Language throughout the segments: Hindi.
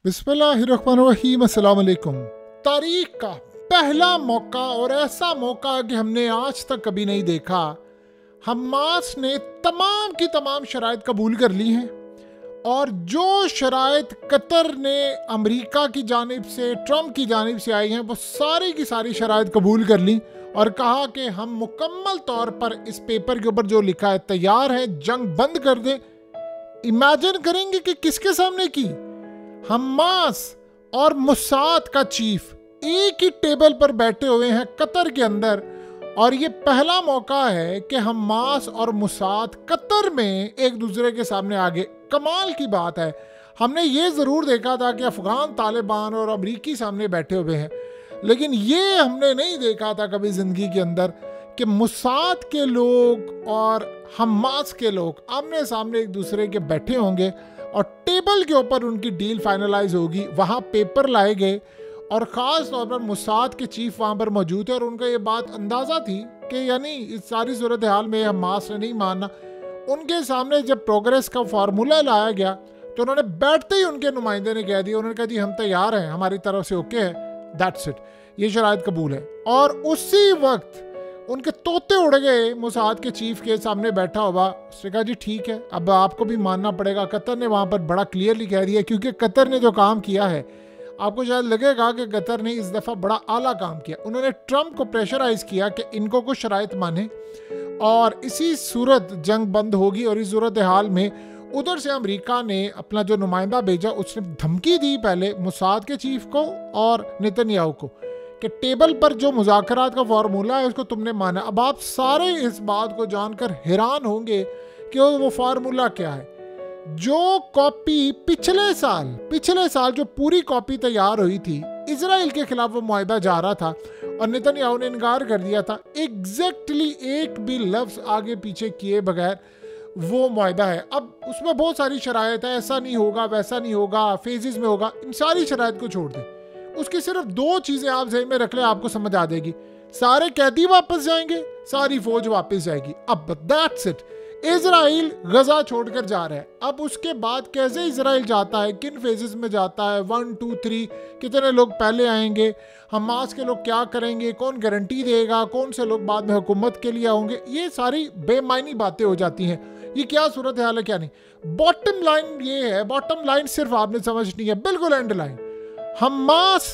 बिस्मिल्लाहिर्रहमानिर्रहीम, अस्सलाम वालेकुम। तारीख का पहला मौका और ऐसा मौका कि हमने आज तक कभी नहीं देखा। हमास ने तमाम की तमाम शराइत कबूल कर ली हैं और जो शराइत कतर ने अमेरिका की जानिब से, ट्रंप की जानिब से आई हैं, वो सारी की सारी शराइत कबूल कर ली और कहा कि हम मुकम्मल तौर पर इस पेपर के ऊपर जो लिखा है तैयार है, जंग बंद कर दें। इमेजिन करेंगे कि किसके सामने की? हमास और मुसाद का चीफ एक ही टेबल पर बैठे हुए हैं कतर के अंदर, और ये पहला मौका है कि हमास और मुसाद कतर में एक दूसरे के सामने आगे। कमाल की बात है, हमने ये ज़रूर देखा था कि अफ़गान तालिबान और अमरीकी सामने बैठे हुए हैं, लेकिन ये हमने नहीं देखा था कभी ज़िंदगी के अंदर कि मुसाद के लोग और हमास के लोग आमने सामने एक दूसरे के बैठे होंगे और टेबल के ऊपर उनकी डील फाइनलाइज होगी। वहाँ पेपर लाए गए और ख़ास तौर पर मुसाद के चीफ वहाँ पर मौजूद है और उनका ये बात अंदाज़ा थी कि यानी इस सारी सूरत हाल में हमास ने नहीं मानना। उनके सामने जब प्रोग्रेस का फार्मूला लाया गया तो उन्होंने बैठते ही उनके नुमाइंदे ने कह दिया, उन्होंने कहा जी हम तैयार हैं, हमारी तरफ से ओके है, दैट्स इट, ये शराइत कबूल है। और उसी वक्त उनके तोते उड़ गए मुसाद के चीफ के सामने बैठा हुआ। उसने कहा जी ठीक है, अब आपको भी मानना पड़ेगा। कतर ने वहाँ पर बड़ा क्लियरली कह दिया, क्योंकि कतर ने जो काम किया है, आपको शायद लगेगा कि कतर ने इस दफ़ा बड़ा आला काम किया। उन्होंने ट्रंप को प्रेशराइज किया कि इनको कुछ शराइत माने और इसी सूरत जंग बंद होगी। और इस सूरत हाल में उधर से अमेरिका ने अपना जो नुमाइंदा भेजा, उसने धमकी दी पहले मुसाद के चीफ को और नेतन्याहू को कि टेबल पर जो मुज़ाकरात का फार्मूला है उसको तुमने माना। अब आप सारे इस बात को जानकर हैरान होंगे कि वो फार्मूला क्या है। जो कॉपी पिछले साल जो पूरी कॉपी तैयार हुई थी, इजराइल के खिलाफ वो मुआहदा जा रहा था और नेतन्याहू ने इनकार कर दिया था। एग्जैक्टली एक भी लफ्ज़ आगे पीछे किए बगैर वो मुआहदा है। अब उसमें बहुत सारी शराइत है, ऐसा नहीं होगा, वैसा नहीं होगा, फेजेस में होगा। इन सारी शराइत को छोड़ दें, उसकी सिर्फ दो चीजें आप ज़हन में रख लें, आपको समझ आ जाएगी। सारे कैदी वापस जाएंगे, सारी फौज वापस जाएगी। अब दैट्स इट। इजराइल गजा छोड़कर जा रहा है। अब उसके बाद कैसे इजराइल जाता है, किन फेजेस में जाता है, 1 2 3, कितने लोग पहले आएंगे, हमास के लोग क्या करेंगे, कौन गारंटी देगा, कौन से लोग बाद में हुकूमत के लिए होंगे, ये सारी बेमायनी बातें हो जाती हैं। ये क्या सूरत हाल है, क्या नहीं। बॉटम लाइन ये है, बॉटम लाइन सिर्फ आपने समझनी है, बिल्कुल एंड लाइन। हमास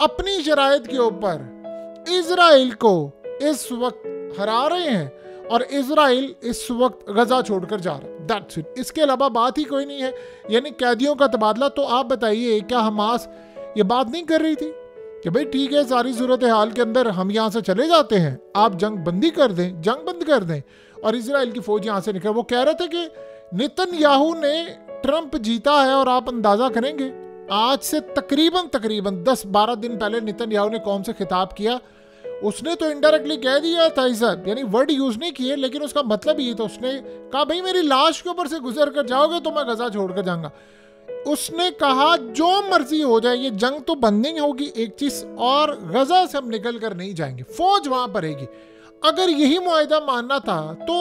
अपनी शराइत के ऊपर इजराइल को इस वक्त हरा रहे हैं और इजराइल इस वक्त गजा छोड़कर जा रहा है, दैट्स इट। इसके अलावा बात ही कोई नहीं है, यानी कैदियों का तबादला। तो आप बताइए, क्या हमास ये बात नहीं कर रही थी कि भाई ठीक है, सारी सूरत हाल के अंदर हम यहाँ से चले जाते हैं, आप जंग बंदी कर दें, जंग बंद कर दें और इजराइल की फौज यहाँ से निकल। वो कह रहे थे कि नेतन्याहू ने ट्रंप जीता है और आप अंदाजा करेंगे आज से तकरीबन 10-12 दिन पहले नेतन्याहू ने कौम से खिताब किया। उसने तो इनडायरेक्टली कह दिया था, साहब यानी वर्ड यूज नहीं किए, लेकिन उसका मतलब ये था, उसने कहा भाई मेरी लाश के ऊपर से गुजर कर जाओगे तो मैं गजा छोड़कर जाऊंगा। उसने कहा जो मर्जी हो जाए, ये जंग तो बंद नहीं होगी, एक चीज और, गजा से हम निकल कर नहीं जाएंगे, फौज वहां पर रहेगी। अगर यही मुआहदा मानना था तो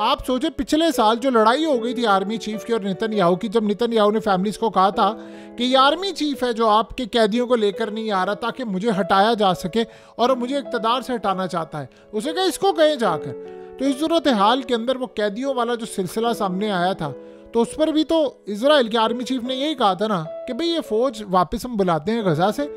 आप सोचे पिछले साल जो लड़ाई हो गई थी आर्मी चीफ की और नेतन्याहू की, जब नेतन्याहू ने फैमिलीज को कहा था कि ये आर्मी चीफ है जो आपके कैदियों को लेकर नहीं आ रहा ताकि मुझे हटाया जा सके और मुझे इक़्तिदार से हटाना चाहता है, उसे कहा इसको कहें जाकर। तो इस सूरत हाल के अंदर वो कैदियों वाला जो सिलसिला सामने आया था, तो उस पर भी तो इजराइल के आर्मी चीफ ने यही कहा था ना कि भाई ये फौज वापस हम बुलाते हैं गजा से,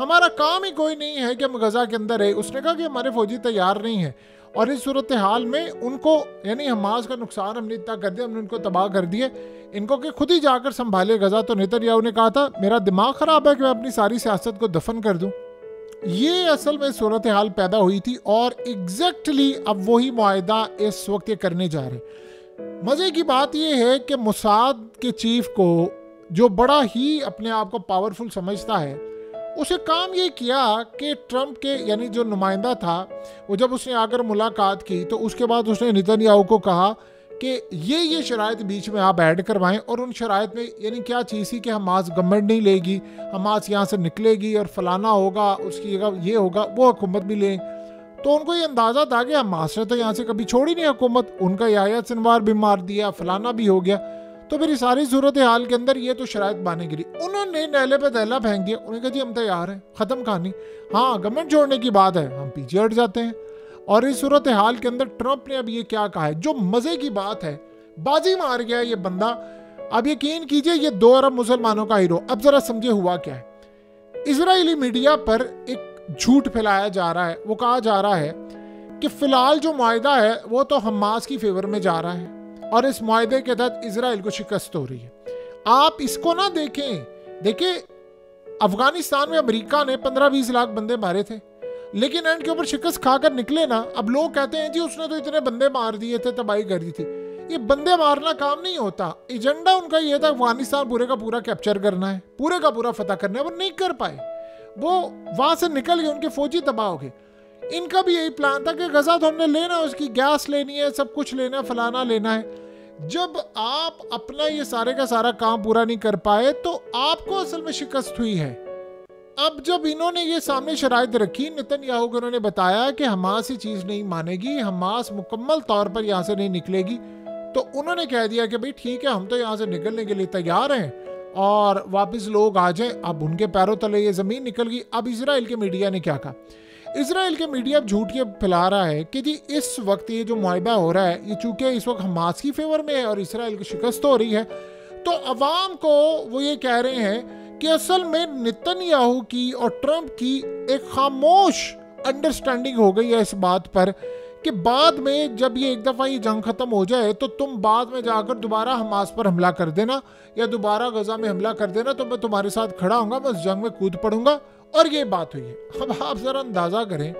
हमारा काम ही कोई नहीं है कि हम गजा के अंदर रहे। उसने कहा कि हमारे फौजी तैयार नहीं है और इस सूरत हाल में उनको, यानी हमास का नुकसान हमने इतना कर दिया, हमने उनको तबाह कर दिए, इनको कि खुद ही जाकर संभाले गजा। तो नेतन्याहू ने कहा था मेरा दिमाग ख़राब है कि मैं अपनी सारी सियासत को दफन कर दूं। ये असल में सूरत हाल पैदा हुई थी और एग्जैक्टली अब वही मुआहदा इस वक्त ये करने जा रहे। मज़े की बात यह है कि मुसाद के चीफ को, जो बड़ा ही अपने आप को पावरफुल समझता है, उसे काम ये किया कि ट्रंप के यानी जो नुमाइंदा था, वो जब उसने आकर मुलाकात की तो उसके बाद उसने नेतन्याहू को कहा कि ये शराइत बीच में आप ऐड करवाएं। और उन शराइत में यानी क्या चीज़ थी कि हमास गवर्नमेंट नहीं लेगी, हमास यहाँ से निकलेगी और फलाना होगा, उसकी जगह ये होगा, वो हुकूमत भी लें। तो उनको ये अंदाज़ा था कि हमास ने तो यहाँ से कभी छोड़ी नहीं हुकूमत, उनका याह्या सिनवार भी मार दिया, फलाना भी हो गया। तो फिर इस सारी सूरत हाल के अंदर ये तो शराइत मानेगी नहीं। उन्होंने नहले पे दहला फेंक दिया, उन्होंने कहा जी हम तैयार हैं, ख़त्म कहानी। हाँ, गवर्नमेंट छोड़ने की बात है, हम पीछे हट जाते हैं। और इस सूरत हाल के अंदर ट्रंप ने अब ये क्या कहा है, जो मज़े की बात है, बाजी मार गया ये बंदा। अब यकीन कीजिए ये 2 अरब मुसलमानों का हीरो। अब ज़रा समझे हुआ क्या है। इजरायली मीडिया पर एक झूठ फैलाया जा रहा है, वो कहा जा रहा है कि फ़िलहाल जो मुआहिदा है वो तो हमास की फेवर में जा रहा है और इस मुआहिदे के तहत इजराइल को शिकस्त हो रही है। आप इसको ना देखें। देखिए, अफगानिस्तान में अमेरिका ने 15-20 लाख बंदे मारे थे, लेकिन एंड के ऊपर शिकस्त खाकर निकले ना। अब लोग कहते हैं जी उसने तो इतने बंदे मार दिए थे, तबाही कर दी थी। ये बंदे मारना काम नहीं होता। एजेंडा उनका ये था अफगानिस्तान पूरे का पूरा कैप्चर करना है, पूरे का पूरा फतह करना है। वो नहीं कर पाए, वो वहां से निकल गए, उनके फौजी तबाह हो गए। इनका भी यही प्लान था कि गजा तो हमने लेना है, उसकी गैस लेनी है, सब कुछ लेना है, फलाना लेना है। जब आप अपना ये सारे का सारा काम पूरा नहीं कर पाए तो आपको असल में शिकस्त हुई है। अब जब इन्होंने ये सामने शराइत रखी, नेतन्याहू को उन्होंने बताया कि हमास ये चीज़ नहीं मानेगी, हमास मुकम्मल तौर पर यहाँ से नहीं निकलेगी, तो उन्होंने कह दिया कि भाई ठीक है, हम तो यहाँ से निकलने के लिए तैयार हैं और वापस लोग आ जाएं। अब उनके पैरों तले ये ज़मीन निकल गई। अब इजराइल के मीडिया ने क्या कहा, इजराइल के मीडिया झूठ ये फैला रहा है कि जी इस वक्त ये जो मुआहिदा हो रहा है ये चूंकि इस वक्त हमास की फेवर में है और इजराइल को शिकस्त हो रही है, तो अवाम को वो ये कह रहे हैं कि असल में नेतन्याहू की और ट्रंप की एक खामोश अंडरस्टैंडिंग हो गई है इस बात पर कि बाद में जब ये एक दफ़ा ये जंग ख़त्म हो जाए तो तुम बाद में जाकर दोबारा हमास पर हमला कर देना या दोबारा गजा में हमला कर देना, तो मैं तुम्हारे साथ खड़ा हूँगा, मैं उस जंग में कूद पड़ूंगा। और ये बात हुई है। अब आप ज़रा अंदाज़ा करें,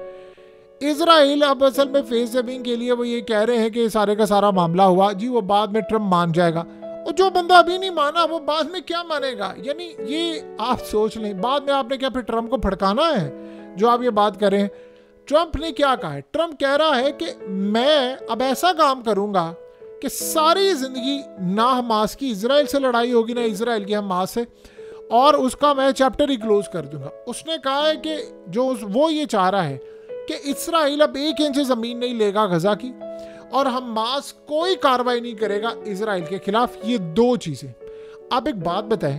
इजराइल अब असल में फेस सेविंग के लिए वो ये कह रहे हैं कि सारे का सारा मामला हुआ जी, वो बाद में ट्रंप मान जाएगा। और जो बंदा अभी नहीं माना वो बाद में क्या मानेगा। यानी ये आप सोच लें, बाद में आपने क्या फिर ट्रंप को भड़काना है जो आप ये बात करें। ट्रंप ने क्या कहा है, ट्रंप कह रहा है कि मैं अब ऐसा काम करूंगा कि सारी जिंदगी ना हमास की इजराइल से लड़ाई होगी ना इजराइल की हमास से, और उसका मैं चैप्टर ही क्लोज कर दूंगा। उसने कहा है कि जो वो ये चाह रहा है कि इजराइल अब 1 इंच ज़मीन नहीं लेगा गजा की और हमास कोई कार्रवाई नहीं करेगा इजराइल के खिलाफ। ये 2 चीज़ें। आप एक बात बताएं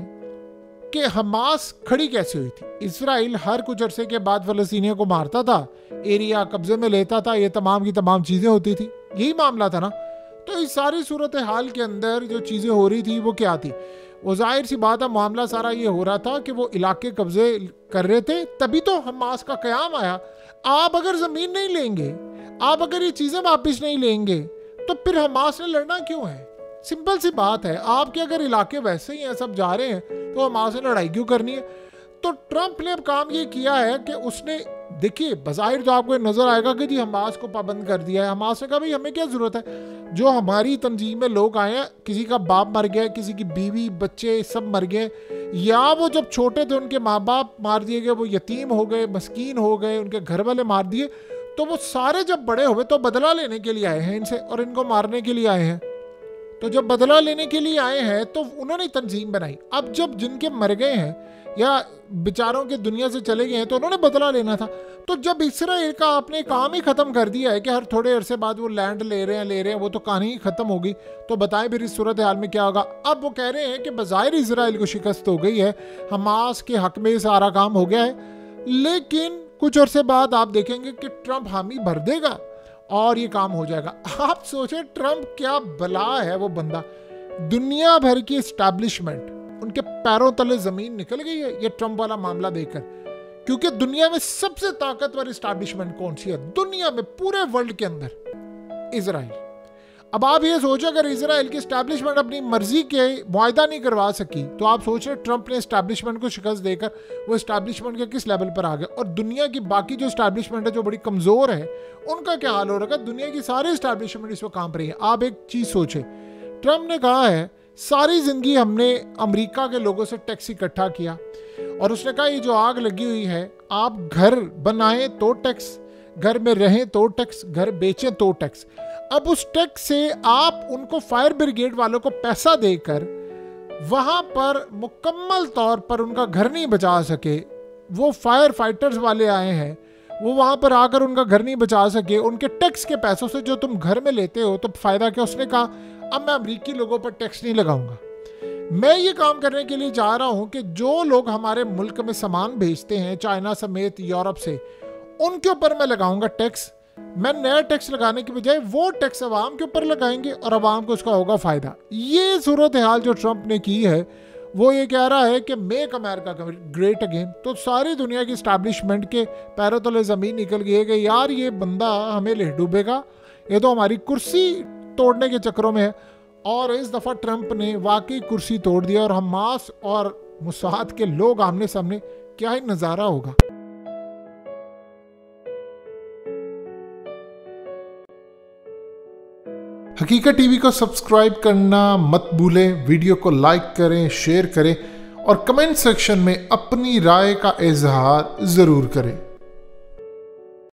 कि हमास खड़ी कैसे हुई थी। इजराइल हर कुछ अरसे के बाद फ़लस्तीनियों को मारता था, एरिया कब्जे में लेता था, ये तमाम की तमाम चीज़ें होती थी, यही मामला था ना। तो इस सारी सूरत हाल के अंदर जो चीज़ें हो रही थी वो क्या थी, वो जाहिर सी बात है मामला सारा ये हो रहा था कि वो इलाके कब्जे कर रहे थे, तभी तो हमास का क़याम आया। आप अगर ज़मीन नहीं लेंगे, आप अगर ये चीज़ें वापस नहीं लेंगे, तो फिर हमास ने लड़ना क्यों है। सिंपल सी बात है, आपके अगर इलाके वैसे ही हैं, सब जा रहे हैं, तो हमास से लड़ाई क्यों करनी है। तो ट्रंप ने अब काम ये किया है कि उसने, देखिए बज़ाहिर तो आपको नज़र आएगा कि जी हमास को पाबंद कर दिया है। हमास ने कहा भाई हमें क्या ज़रूरत है, जो हमारी तंजीम में लोग आए हैं, किसी का बाप मर गया, किसी की बीवी बच्चे सब मर गए, या वो जब छोटे थे उनके माँ बाप मार दिए गए, वो यतीम हो गए, मस्कीन हो गए, उनके घर वाले मार दिए, तो वो सारे जब बड़े हुए तो बदला लेने के लिए आए हैं इनसे और इनको मारने के लिए आए हैं। तो जब बदला लेने के लिए आए हैं तो उन्होंने तंजीम बनाई। अब जब जिनके मर गए हैं या बेचारों के दुनिया से चले गए हैं तो उन्होंने बदला लेना था। तो जब इस्राइल का आपने काम ही ख़त्म कर दिया है कि हर थोड़े अरसे बाद वो लैंड ले रहे हैं, वो तो कहानी ही ख़त्म होगी, तो बताएं फिर इस सूरत हाल में क्या होगा। अब वो कह रहे हैं कि बज़ाहिर इजराइल को शिकस्त हो गई है, हमास के हक में सारा काम हो गया है, लेकिन कुछ अरसे बाद आप देखेंगे कि ट्रंप हामी भर देगा और ये काम हो जाएगा। आप सोचें ट्रंप क्या बला है वो बंदा, दुनिया भर की एस्टैब्लिशमेंट उनके पैरों तले जमीन निकल गई है ये ट्रंप वाला मामला देखकर। क्योंकि दुनिया में सबसे ताकतवर एस्टैब्लिशमेंट कौन सी है दुनिया में, पूरे वर्ल्ड के अंदर? इजराइल। अब आप ये सोचो अगर इजराइल की एस्टैब्लिशमेंट अपनी मर्जी के मुआहिदा नहीं करवा सकी, तो आप सोच रहे ट्रंप ने एस्टैब्लिशमेंट को शिकस्त देकर वो एस्टैब्लिशमेंट के किस लेवल पर आ गए। और दुनिया की बाकी जो एस्टैब्लिशमेंट है जो बड़ी कमज़ोर है, उनका क्या हाल हो रहा है। दुनिया की सारी एस्टैब्लिशमेंट इस वक्त काम पर रही है। आप एक चीज़ सोचें, ट्रंप ने कहा है सारी ज़िंदगी हमने अमेरिका के लोगों से टैक्स इकट्ठा किया, और उसने कहा ये जो आग लगी हुई है, आप घर बनाएं तो टैक्स, घर में रहें तो टैक्स, घर बेचें तो टैक्स। अब उस टैक्स से आप उनको फायर ब्रिगेड वालों को पैसा देकर वहाँ पर मुकम्मल तौर पर उनका घर नहीं बचा सके, वो फायर फाइटर्स वाले आए हैं, वो वहाँ पर आकर उनका घर नहीं बचा सके, उनके टैक्स के पैसों से जो तुम घर में लेते हो तो फ़ायदा क्या। उसने कहा अब मैं अमरीकी लोगों पर टैक्स नहीं लगाऊंगा। मैं ये काम करने के लिए जा रहा हूं कि जो लोग हमारे मुल्क में सामान भेजते हैं चाइना समेत यूरोप से, उनके ऊपर मैं लगाऊंगा टैक्स। मैं नया टैक्स लगाने की बजाय वो टैक्स अवाम के ऊपर लगाएंगे और अवाम को उसका होगा फायदा। ये सूरत हाल जो ट्रंप ने की है, वो ये कह रहा है कि मेक अमेरिका ग्रेट अगेन। तो सारी दुनिया की स्टैब्लिशमेंट के पैरों तले ज़मीन निकल गई है कि यार ये बंदा हमें ले डूबेगा, ये तो हमारी कुर्सी तोड़ने के चक्करों में है। और इस दफ़ा ट्रंप ने वाकई कुर्सी तोड़ दिया और हमास और मुसाद के लोग आमने सामने, क्या ही नज़ारा होगा। हकीकत टीवी को सब्सक्राइब करना मत भूलें, वीडियो को लाइक करें, शेयर करें और कमेंट सेक्शन में अपनी राय का इजहार ज़रूर करें।